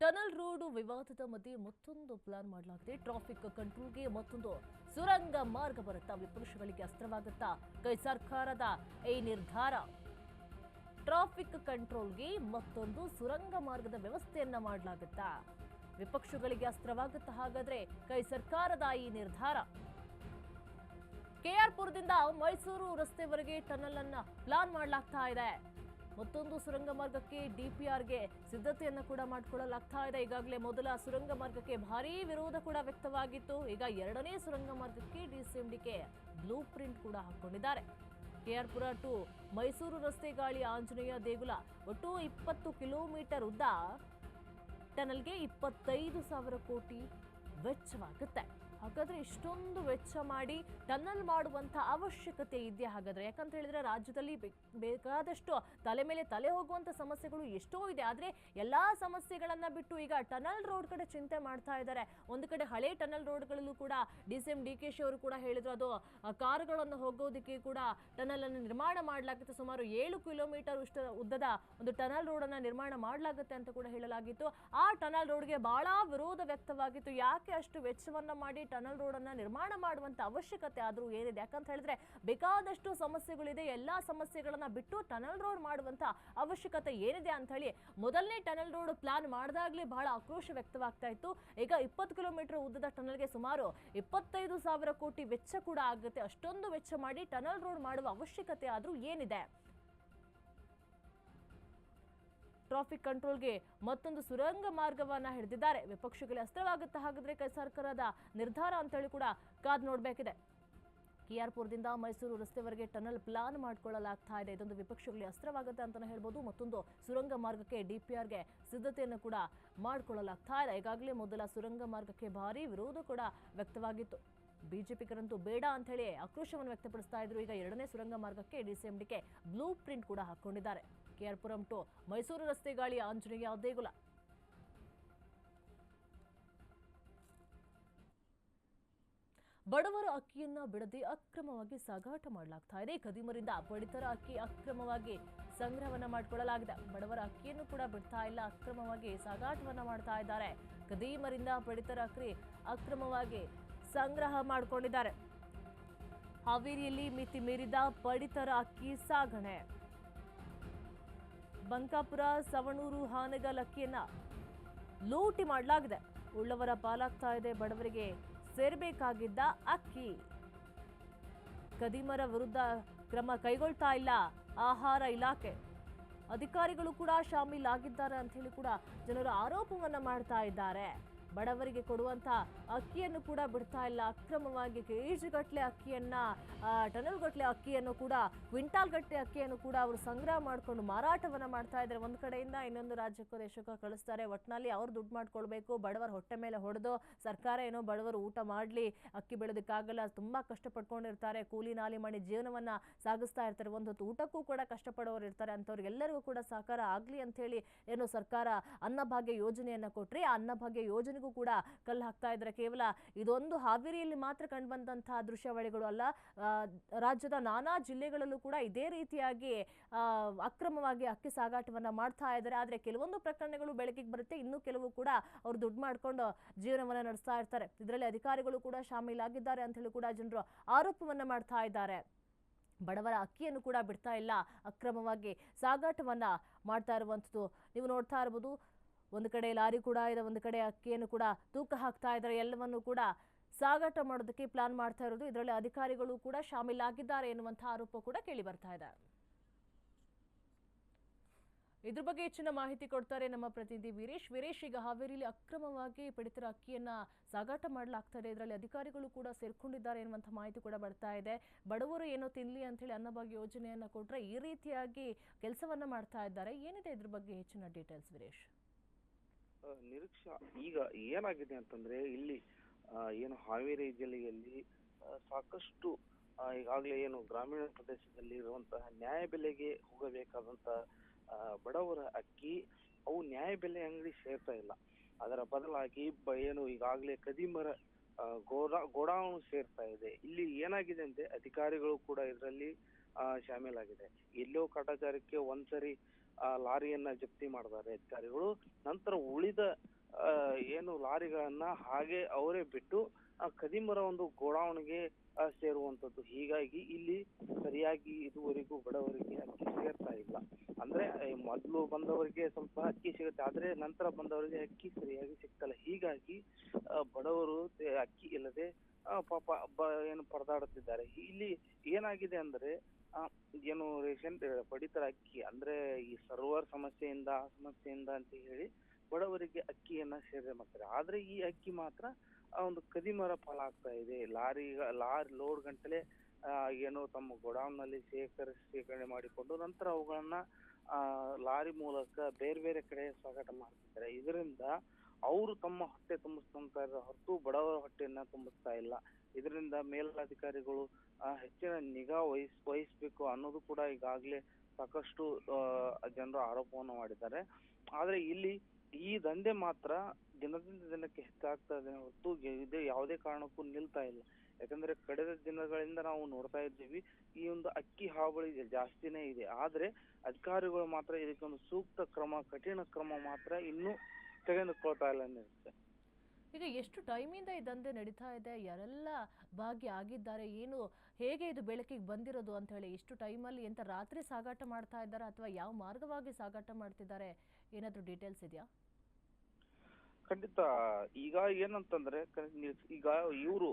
Tunnel road ವಿವಾದದ ಮಧ್ಯೆ ಮತ್ತೊಂದು ಪ್ಲಾನ್ ಮಾಡಲಾಗಿದೆ. ಟ್ರಾಫಿಕ್ ಕಂಟ್ರೋಲ್ಗೆ ಮತ್ತೊಂದು ಸುರಂಗ ಮಾರ್ಗ ಬರುತ್ತಾ? ವಿಪಕ್ಷಗಳಿಗೆ ಅಸ್ತ್ರವಾಗುತ್ತಾ ಕೈ ಸರ್ಕಾರದ ಈ ನಿರ್ಧಾರ? ಟ್ರಾಫಿಕ್ ಕಂಟ್ರೋಲ್ಗೆ ಮತ್ತೊಂದು ಸುರಂಗ ಮಾರ್ಗದ ವ್ಯವಸ್ಥೆಯನ್ನ ಮಾಡಲಾಗುತ್ತಾ? ವಿಪಕ್ಷಗಳಿಗೆ ಅಸ್ತ್ರವಾಗುತ್ತಾ ಹಾಗಾದ್ರೆ ಕೈ ಸರ್ಕಾರದ ಈ ನಿರ್ಧಾರ? ಕೆಆರ್ಪುರದಿಂದ ಮೈಸೂರು ರಸ್ತೆವರೆಗೆ ಟನಲ್ ಅನ್ನ ಪ್ಲಾನ್ ಮಾಡಲಾಗ್ತಾ ಇದೆ. ಮತ್ತೊಂದು ಸುರಂಗ ಮಾರ್ಗಕ್ಕೆ ಡಿಪಿಆರ್ಗೆ ಸಿದ್ಧತೆಯನ್ನು ಕೂಡ ಮಾಡಿಕೊಳ್ಳಲಾಗ್ತಾ ಇದೆ. ಈಗಾಗಲೇ ಮೊದಲ ಸುರಂಗ ಮಾರ್ಗಕ್ಕೆ ಭಾರೀ ವಿರೋಧ ಕೂಡ ವ್ಯಕ್ತವಾಗಿತ್ತು. ಈಗ ಎರಡನೇ ಸುರಂಗ ಮಾರ್ಗಕ್ಕೆ ಡಿಸಿಎಂಡಿಕೆ ಬ್ಲೂ ಪ್ರಿಂಟ್ ಕೂಡ ಹಾಕೊಂಡಿದ್ದಾರೆ. ಕೆಆರ್ಪುರ ಟು ಮೈಸೂರು ರಸ್ತೆ ಗಾಳಿ ಆಂಜನೇಯ ದೇಗುಲ ಒಟ್ಟು 20 ಕಿಲೋಮೀಟರ್ ಉದ್ದ ಟನಲ್ಗೆ 25,000 ಕೋಟಿ ವೆಚ್ಚವಾಗುತ್ತೆ. ಹಾಗಾದ್ರೆ ಇಷ್ಟೊಂದು ವೆಚ್ಚ ಮಾಡಿ ಟನಲ್ ಮಾಡುವಂತ ಅವಶ್ಯಕತೆ ಇದೆಯಾ ಹಾಗಾದ್ರೆ? ಯಾಕಂತ ಹೇಳಿದ್ರೆ ರಾಜ್ಯದಲ್ಲಿ ಬೇಕಾದಷ್ಟು ತಲೆ ಮೇಲೆ ತಲೆ ಹೋಗುವಂತ ಸಮಸ್ಯೆಗಳು ಎಷ್ಟೋ ಇದೆ. ಆದ್ರೆ ಎಲ್ಲಾ ಸಮಸ್ಯೆಗಳನ್ನ ಬಿಟ್ಟು ಈಗ ಟನಲ್ ರೋಡ್ ಕಡೆ ಚಿಂತೆ ಮಾಡ್ತಾ ಇದ್ದಾರೆ. ಒಂದು ಕಡೆ ಹಳೆ ಟನಲ್ ರೋಡ್ಗಳಲ್ಲೂ ಕೂಡ ಡಿಸಿಎಂ ಡಿಕೆಶಿ ಅವರು ಕೂಡ ಹೇಳಿದ್ರು, ಅದು ಕಾರುಗಳನ್ನು ಹೋಗೋದಕ್ಕೆ ಕೂಡ ಟನಲ್ ಅನ್ನು ನಿರ್ಮಾಣ ಮಾಡಲಾಗುತ್ತೆ. ಸುಮಾರು 7 ಕಿಲೋಮೀಟರ್ ಉದ್ದದ ಒಂದು ಟನಲ್ ರೋಡ್ ಅನ್ನ ನಿರ್ಮಾಣ ಮಾಡಲಾಗುತ್ತೆ ಅಂತ ಕೂಡ ಹೇಳಲಾಗಿತ್ತು. ಆ ಟನಲ್ ರೋಡ್ಗೆ ಬಹಳ ವಿರೋಧ ವ್ಯಕ್ತವಾಗಿತ್ತು. ಯಾಕೆ ಅಷ್ಟು ವೆಚ್ಚವನ್ನ ಮಾಡಿ ಟನಲ್ ರೋಡ್ ಅನ್ನ ನಿರ್ಮಾಣ ಮಾಡುವಂತ ಅವಶ್ಯಕತೆ ಆದ್ರೂ ಏನಿದೆ? ಯಾಕಂತ ಹೇಳಿದ್ರೆ ಬೇಕಾದಷ್ಟು ಸಮಸ್ಯೆಗಳಿದೆ. ಎಲ್ಲಾ ಸಮಸ್ಯೆಗಳನ್ನ ಬಿಟ್ಟು ಟನಲ್ ರೋಡ್ ಮಾಡುವಂತ ಅವಶ್ಯಕತೆ ಏನಿದೆ ಅಂತ ಹೇಳಿ ಮೊದಲನೇ ಟನಲ್ ರೋಡ್ ಪ್ಲಾನ್ ಮಾಡಿದಾಗ್ಲೇ ಬಹಳ ಆಕ್ರೋಶ ವ್ಯಕ್ತವಾಗ್ತಾ ಇತ್ತು. ಈಗ 20 ಕಿಲೋಮೀಟರ್ ಉದ್ದದ ಟನಲ್ಗೆ ಸುಮಾರು 25,000 ಕೋಟಿ ವೆಚ್ಚ ಕೂಡ ಆಗುತ್ತೆ. ಅಷ್ಟೊಂದು ವೆಚ್ಚ ಮಾಡಿ ಟನಲ್ ರೋಡ್ ಮಾಡುವ ಅವಶ್ಯಕತೆ ಆದ್ರೂ ಏನಿದೆ? ಟ್ರಾಫಿಕ್ ಕಂಟ್ರೋಲ್ಗೆ ಮತ್ತೊಂದು ಸುರಂಗ ಮಾರ್ಗವನ್ನ ಹಿಡಿದಿದ್ದಾರೆ. ವಿಪಕ್ಷಗಳಿಗೆ ಅಸ್ತ್ರವಾಗುತ್ತಾ ಹಾಗಾದ್ರೆ ಕೈ ಸರ್ಕಾರದ ನಿರ್ಧಾರ ಅಂತ ಹೇಳಿ ಕೂಡ ಕಾದ್ ನೋಡ್ಬೇಕಿದೆ. ಕೆಆರ್ಪುರದಿಂದ ಮೈಸೂರು ರಸ್ತೆವರೆಗೆ ಟನಲ್ ಪ್ಲಾನ್ ಮಾಡಿಕೊಳ್ಳಲಾಗ್ತಾ ಇದೆ. ಇದೊಂದು ವಿಪಕ್ಷಗಳಿಗೆ ಅಸ್ತ್ರವಾಗುತ್ತೆ ಅಂತಾನೆ ಹೇಳ್ಬೋದು. ಮತ್ತೊಂದು ಸುರಂಗ ಮಾರ್ಗಕ್ಕೆ ಡಿಪಿಆರ್ಗೆ ಸಿದ್ಧತೆಯನ್ನು ಕೂಡ ಮಾಡಿಕೊಳ್ಳಲಾಗ್ತಾ ಇದೆ. ಈಗಾಗಲೇ ಮೊದಲ ಸುರಂಗ ಮಾರ್ಗಕ್ಕೆ ಭಾರಿ ವಿರೋಧ ಕೂಡ ವ್ಯಕ್ತವಾಗಿತ್ತು. ಬಿಜೆಪಿಗರಂತೂ ಬೇಡ ಅಂತ ಹೇಳಿ ಆಕ್ರೋಶವನ್ನು ವ್ಯಕ್ತಪಡಿಸ್ತಾ ಇದ್ರು. ಈಗ ಎರಡನೇ ಸುರಂಗ ಮಾರ್ಗಕ್ಕೆ ಡಿಸಿಎಂಡಿಕೆ ಬ್ಲೂ ಪ್ರಿಂಟ್ ಕೂಡ ಹಾಕೊಂಡಿದ್ದಾರೆ. ಕೆಆರ್ಪುರಂ ಟು ಮೈಸೂರು ರಸ್ತೆ ಗಾಳಿ ಆಂಜನೇಯ ದೇಗುಲ. ಬಡವರ ಅಕ್ಕಿಯನ್ನ ಬಿಡದೆ ಅಕ್ರಮವಾಗಿ ಸಾಗಾಟ ಮಾಡಲಾಗ್ತಾ ಇದೆ. ಖದೀಮರಿಂದ ಪಡಿತರ ಅಕ್ಕಿ ಅಕ್ರಮವಾಗಿ ಸಂಗ್ರಹವನ್ನ ಮಾಡಿಕೊಳ್ಳಲಾಗಿದೆ. ಬಡವರ ಅಕ್ಕಿಯನ್ನು ಕೂಡ ಬಿಡ್ತಾ ಇಲ್ಲ, ಅಕ್ರಮವಾಗಿ ಸಾಗಾಟವನ್ನ ಮಾಡ್ತಾ ಇದ್ದಾರೆ. ಖದೀಮರಿಂದ ಪಡಿತರ ಅಕ್ಕಿ ಅಕ್ರಮವಾಗಿ ಸಂಗ್ರಹ ಮಾಡಿಕೊಂಡಿದ್ದಾರೆ. ಹಾವೇರಿಯಲ್ಲಿ ಮಿತಿ ಮೀರಿದ ಪಡಿತರ ಅಕ್ಕಿ ಸಾಗಣೆ. ಬಂಕಾಪುರ, ಸವಣೂರು, ಹಾನಗಲ್ ಅಕ್ಕಿಯನ್ನ ಲೂಟಿ ಮಾಡಲಾಗಿದೆ. ಉಳ್ಳವರ ಪಾಲಾಗ್ತಾ ಇದೆ ಬಡವರಿಗೆ ಸೇರಬೇಕಾಗಿದ್ದ ಅಕ್ಕಿ. ಖದೀಮರ ವಿರುದ್ಧ ಕ್ರಮ ಕೈಗೊಳ್ತಾ ಇಲ್ಲ ಆಹಾರ ಇಲಾಖೆ. ಅಧಿಕಾರಿಗಳು ಕೂಡ ಶಾಮೀಲಾಗಿದ್ದಾರೆ ಅಂತ ಹೇಳಿ ಕೂಡ ಜನರು ಆರೋಪವನ್ನ ಮಾಡ್ತಾ ಇದ್ದಾರೆ. ಬಡವರಿಗೆ ಕೊಡುವಂತ ಅಕ್ಕಿಯನ್ನು ಕೂಡ ಬಿಡ್ತಾ ಇಲ್ಲ, ಅಕ್ರಮವಾಗಿ ಕೆಜಿ ಗಟ್ಟಲೆ ಅಕ್ಕಿಯನ್ನ, ಟನಲ್ ಗಟ್ಟಲೆ ಅಕ್ಕಿಯನ್ನು ಕೂಡ, ಕ್ವಿಂಟಾಲ್ ಗಟ್ಟಲೆ ಅಕ್ಕಿಯನ್ನು ಕೂಡ ಅವರು ಸಂಗ್ರಹ ಮಾಡಿಕೊಂಡು ಮಾರಾಟವನ್ನ ಮಾಡ್ತಾ ಇದ್ದಾರೆ. ಒಂದು ಕಡೆಯಿಂದ ಇನ್ನೊಂದು ರಾಜ್ಯಕ್ಕೂ ದೇಶಕ್ಕೂ ಕಳಿಸ್ತಾರೆ. ಒಟ್ಟಿನಲ್ಲಿ ಅವ್ರು ದುಡ್ಡು ಮಾಡ್ಕೊಳ್ಬೇಕು. ಬಡವರ ಹೊಟ್ಟೆ ಮೇಲೆ ಹೊಡೆದು ಸರ್ಕಾರ ಏನೋ ಬಡವರು ಊಟ ಮಾಡ್ಲಿ, ಅಕ್ಕಿ ಬೆಳೆದಕ್ಕಾಗಲ್ಲ, ತುಂಬಾ ಕಷ್ಟಪಟ್ಕೊಂಡಿರ್ತಾರೆ, ಕೂಲಿ ನಾಲಿ ಮಾಡಿ ಜೀವನವನ್ನ ಸಾಗಿಸ್ತಾ ಇರ್ತಾರೆ, ಒಂದು ಹೊತ್ತು ಊಟಕ್ಕೂ ಕೂಡ ಕಷ್ಟಪಡೋರು ಇರ್ತಾರೆ. ಅಂಥವ್ರಿಗೆಲ್ಲರಿಗೂ ಕೂಡ ಸಹಕಾರ ಆಗ್ಲಿ ಅಂತ ಹೇಳಿ ಏನೋ ಸರ್ಕಾರ ಅನ್ನಭಾಗ್ಯ ಯೋಜನೆಯನ್ನ ಕೊಟ್ರೆ, ಆ ಅನ್ನಭಾಗ್ಯ ಯೋಜನೆಗೂ ಕೂಡ ಕಲ್ಲು ಹಾಕ್ತಾ ಇದ್ದಾರೆ. ಕೇವಲ ಇದೊಂದು ಹಾವೇರಿಯಲ್ಲಿ ಮಾತ್ರ ಕಂಡುಬಂದಂತಹ ದೃಶ್ಯಾವಳಿಗಳು ಅಲ್ಲ, ರಾಜ್ಯದ ನಾನಾ ಜಿಲ್ಲೆಗಳಲ್ಲೂ ಕೂಡ ಇದೇ ರೀತಿಯಾಗಿ ಅಕ್ರಮವಾಗಿ ಅಕ್ಕಿ ಸಾಗಾಟವನ್ನ ಮಾಡ್ತಾ ಇದ್ದಾರೆ. ಆದ್ರೆ ಕೆಲವೊಂದು ಪ್ರಕರಣಗಳು ಬೆಳಕಿಗೆ ಬರುತ್ತೆ, ಇನ್ನು ಕೆಲವು ಕೂಡ ಅವರು ದುಡ್ಡು ಮಾಡ್ಕೊಂಡು ಜೀವನವನ್ನ ನಡೆಸ್ತಾ ಇರ್ತಾರೆ. ಇದರಲ್ಲಿ ಅಧಿಕಾರಿಗಳು ಕೂಡ ಶಾಮೀಲಾಗಿದ್ದಾರೆ ಅಂತ ಹೇಳಿ ಕೂಡ ಜನರು ಆರೋಪವನ್ನ ಮಾಡ್ತಾ ಇದ್ದಾರೆ. ಬಡವರ ಅಕ್ಕಿಯನ್ನು ಕೂಡ ಬಿಡ್ತಾ ಇಲ್ಲ, ಅಕ್ರಮವಾಗಿ ಸಾಗಾಟವನ್ನ ಮಾಡ್ತಾ ಇರುವಂಥದ್ದು ನೀವು ನೋಡ್ತಾ ಇರ್ಬೋದು. ಒಂದು ಕಡೆ ಲಾರಿ ಕೂಡ ಇದೆ, ಒಂದು ಕಡೆ ಅಕ್ಕಿಯನ್ನು ಕೂಡ ತೂಕ ಹಾಕ್ತಾ ಇದ್ದಾರೆ. ಎಲ್ಲವನ್ನು ಕೂಡ ಸಾಗಾಟ ಮಾಡೋದಕ್ಕೆ ಪ್ಲಾನ್ ಮಾಡ್ತಾ ಇರೋದು. ಇದರಲ್ಲಿ ಅಧಿಕಾರಿಗಳು ಕೂಡ ಶಾಮೀಲಾಗಿದ್ದಾರೆ ಎನ್ನುವಂತಹ ಆರೋಪ ಕೂಡ ಕೇಳಿ ಬರ್ತಾ ಇದೆ. ಇದ್ರ ಬಗ್ಗೆ ಹೆಚ್ಚಿನ ಮಾಹಿತಿ ಕೊಡ್ತಾರೆ ನಮ್ಮ ಪ್ರತಿನಿಧಿ ವೀರೇಶ್. ವೀರೇಶ್, ಈಗ ಹಾವೇರಿಯಲ್ಲಿ ಅಕ್ರಮವಾಗಿ ಪಡಿತರ ಅಕ್ಕಿಯನ್ನ ಸಾಗಾಟ ಮಾಡಲಾಗ್ತಾ ಇದೆ. ಇದರಲ್ಲಿ ಅಧಿಕಾರಿಗಳು ಕೂಡ ಸೇರ್ಕೊಂಡಿದ್ದಾರೆ ಎನ್ನುವಂಥ ಮಾಹಿತಿ ಕೂಡ ಬರ್ತಾ ಇದೆ. ಬಡವರು ಏನೋ ತಿನ್ಲಿ ಅಂತ ಹೇಳಿ ಅನ್ನಭಾಗ್ಯ ಯೋಜನೆಯನ್ನ ಕೊಟ್ರೆ ಈ ರೀತಿಯಾಗಿ ಕೆಲಸವನ್ನ ಮಾಡ್ತಾ ಇದ್ದಾರೆ. ಏನಿದೆ ಇದ್ರ ಬಗ್ಗೆ ಹೆಚ್ಚಿನ ಡೀಟೇಲ್ಸ್ ವೀರೇಶ್? ನಿರೀಕ್ಷಾ, ಈಗ ಏನಾಗಿದೆ ಅಂತಂದ್ರೆ ಇಲ್ಲಿ ಏನು ಹಾವೇರಿ ಜಿಲ್ಲೆಯಲ್ಲಿ ಸಾಕಷ್ಟು ಈಗಾಗಲೇ ಏನು ಗ್ರಾಮೀಣ ಪ್ರದೇಶದಲ್ಲಿ ಇರುವಂತಹ ನ್ಯಾಯಬೆಲೆಗೆ ಹೋಗಬೇಕಾದಂತಹ ಬಡವರ ಅಕ್ಕಿ ಅವು ನ್ಯಾಯಬೆಲೆ ಅಂಗಡಿ ಸೇರ್ತಾ ಇಲ್ಲ. ಅದರ ಬದಲಾಗಿ ಏನು ಈಗಾಗಲೇ ಖದೀಮರ ಗೋಡಾವಣೆ ಸೇರ್ತಾ ಇದೆ. ಇಲ್ಲಿ ಏನಾಗಿದೆ ಅಂದ್ರೆ ಅಧಿಕಾರಿಗಳು ಕೂಡ ಇದರಲ್ಲಿ ಶಾಮೀಲಾಗಿದೆ. ಎಲ್ಲೋ ಕಾಟಾಚಾರಕ್ಕೆ ಒಂದ್ಸರಿ ಲಾರಿಯನ್ನ ಜಪ್ತಿ ಮಾಡಿದ್ದಾರೆ ಅಧಿಕಾರಿಗಳು. ನಂತರ ಉಳಿದ ಏನು ಲಾರಿಗಳನ್ನ ಹಾಗೆ ಅವರೇ ಬಿಟ್ಟು ಖದೀಮರ ಒಂದು ಗೋಡೌನ್ಗೆ ಸೇರುವಂತದ್ದು. ಹೀಗಾಗಿ ಇಲ್ಲಿ ಸರಿಯಾಗಿ ಇದುವರೆಗೂ ಬಡವರಿಗೆ ಅಕ್ಕಿ ಸೇರ್ತಾ ಇಲ್ಲ. ಅಂದ್ರೆ ಮೊದಲು ಬಂದವರಿಗೆ ಸ್ವಲ್ಪ ಅಕ್ಕಿ ಸಿಗುತ್ತೆ, ಆದ್ರೆ ನಂತರ ಬಂದವರಿಗೆ ಅಕ್ಕಿ ಸರಿಯಾಗಿ ಸಿಗ್ತಲ್ಲ. ಹೀಗಾಗಿ ಬಡವರು ಅಕ್ಕಿ ಇಲ್ಲದೆ ಪಾಪ ಏನು ಪರದಾಡುತ್ತಿದ್ದಾರೆ. ಇಲ್ಲಿ ಏನಾಗಿದೆ ಅಂದ್ರೆ ಏನು ರೇಷನ್ ಪಡಿತರ ಅಕ್ಕಿ ಅಂದ್ರೆ ಈ ಸರ್ವರ್ ಸಮಸ್ಯೆಯಿಂದ ಆ ಸಮಸ್ಯೆಯಿಂದ ಅಂತ ಹೇಳಿ ಬಡವರಿಗೆ ಅಕ್ಕಿಯನ್ನ ಸೇರ್ರೆ ಮಾಡ್ತಾರೆ. ಆದ್ರೆ ಈ ಅಕ್ಕಿ ಮಾತ್ರ ಒಂದು ಖದೀಮರ ಪಾಲಾಗ್ತಾ ಇದೆ. ಲಾರಿ ಲೋಡ್ ಗಂಟಲೆ ಏನು ತಮ್ಮ ಗೋಡೌನ್ ನಲ್ಲಿ ಶೇಖರಣೆ ಮಾಡಿಕೊಂಡು ನಂತರ ಅವುಗಳನ್ನ ಲಾರಿ ಮೂಲಕ ಬೇರೆ ಬೇರೆ ಕಡೆ ಸಾಗಾಟ ಮಾಡ್ತಿದ್ದಾರೆ. ಇದರಿಂದ ಅವರು ತಮ್ಮ ಹೊಟ್ಟೆ ತುಂಬಿಸ್ತಾ ಇದ್ದಾರೆ ಹೊರತು ಬಡವರ ಹೊಟ್ಟೆಯನ್ನ ತುಂಬಿಸ್ತಾ ಇಲ್ಲ. ಇದರಿಂದ ಮೇಲಧಿಕಾರಿಗಳು ಹೆಚ್ಚಿನ ನಿಗಾ ವಹಿಸ್ಬೇಕು ಅನ್ನೋದು ಕೂಡ ಈಗಾಗಲೇ ಸಾಕಷ್ಟು ಜನರು ಆರೋಪವನ್ನು ಮಾಡಿದ್ದಾರೆ. ಆದ್ರೆ ಇಲ್ಲಿ ಈ ದಂಧೆ ಮಾತ್ರ ದಿನದಿಂದ ದಿನಕ್ಕೆ ಹೆಚ್ಚಾಗ್ತಾ ಇದೆ ಹೊರತು ಇದು ಯಾವುದೇ ಕಾರಣಕ್ಕೂ ನಿಲ್ತಾ ಇಲ್ಲ. ಯಾಕಂದ್ರೆ ಕಳೆದ ದಿನಗಳಿಂದ ನಾವು ನೋಡ್ತಾ ಇದ್ದೀವಿ ಈ ಒಂದು ಅಕ್ಕಿ ಹಾವಳಿ ಜಾಸ್ತಿನೇ ಇದೆ. ಆದ್ರೆ ಅಧಿಕಾರಿಗಳು ಮಾತ್ರ ಇದಕ್ಕೊಂದು ಸೂಕ್ತ ಕ್ರಮ, ಕಠಿಣ ಕ್ರಮ ಮಾತ್ರ ಇನ್ನೂ ತೆಗೆದುಕೊಳ್ತಾ ಇಲ್ಲ ಅನ್ನಿಸುತ್ತೆ. ಈಗ ಎಷ್ಟು ಟೈಮಿಂದ ಈ ದಂಧೆ ನಡೀತಾ ಇದೆ, ಯಾರೆಲ್ಲ ಭಾಗಿಯಾಗಿದ್ದಾರೆ, ಏನು ಹೇಗೆ ಇದು ಬೆಳಕಿಗೆ ಬಂದಿರೋದು ಅಂತ ಹೇಳಿ, ಇಷ್ಟು ಟೈಮಲ್ಲಿ ಎಂತ ರಾತ್ರಿ ಸಾಗಾಟ ಮಾಡ್ತಾ ಇದ್ದಾರೆ ಅಥವಾ ಯಾವ ಮಾರ್ಗವಾಗಿ ಸಾಗಾಟ ಮಾಡ್ತಿದ್ದಾರೆ, ಏನಾದರೂ ಡೀಟೇಲ್ಸ್ ಇದೆಯಾ? ಖಂಡಿತ. ಈಗ ಏನಂತಂದ್ರೆ ಈಗ ಇವರು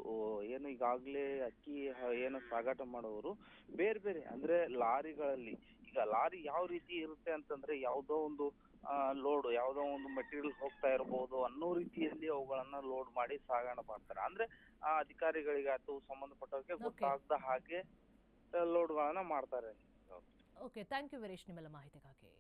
ಏನು ಈಗಾಗ್ಲೇ ಅಕ್ಕಿ ಏನು ಸಾಗಾಟ ಮಾಡೋರು ಬೇರೆ ಬೇರೆ ಅಂದ್ರೆ ಲಾರಿಗಳಲ್ಲಿ, ಈಗ ಲಾರಿ ಯಾವ ರೀತಿ ಇರುತ್ತೆ ಅಂತಂದ್ರೆ ಯಾವುದೋ ಒಂದು ಲೋಡ್, ಯಾವುದೋ ಒಂದು ಮೆಟೀರಿಯಲ್ ಹೋಗ್ತಾ ಇರಬಹುದು ಅನ್ನೋ ರೀತಿಯಲ್ಲಿ ಅವುಗಳನ್ನ ಲೋಡ್ ಮಾಡಿ ಸಾಗಾಟ ಮಾಡ್ತಾರೆ. ಅಂದ್ರೆ ಆ ಅಧಿಕಾರಿಗಳಿಗೆ ಅಥವಾ ಸಂಬಂಧಪಟ್ಟವ್ರಿಗೆ ಗೊತ್ತಾಗದ ಹಾಗೆ ಲೋಡ್ಗಳನ್ನ ಮಾಡ್ತಾರೆ. ಓಕೆ, ಥ್ಯಾಂಕ್ ಯು ವೀರೇಶ್ ನಿಮ್ಮೆಲ್ಲ ಮಾಹಿತಿಗಾಗಿ.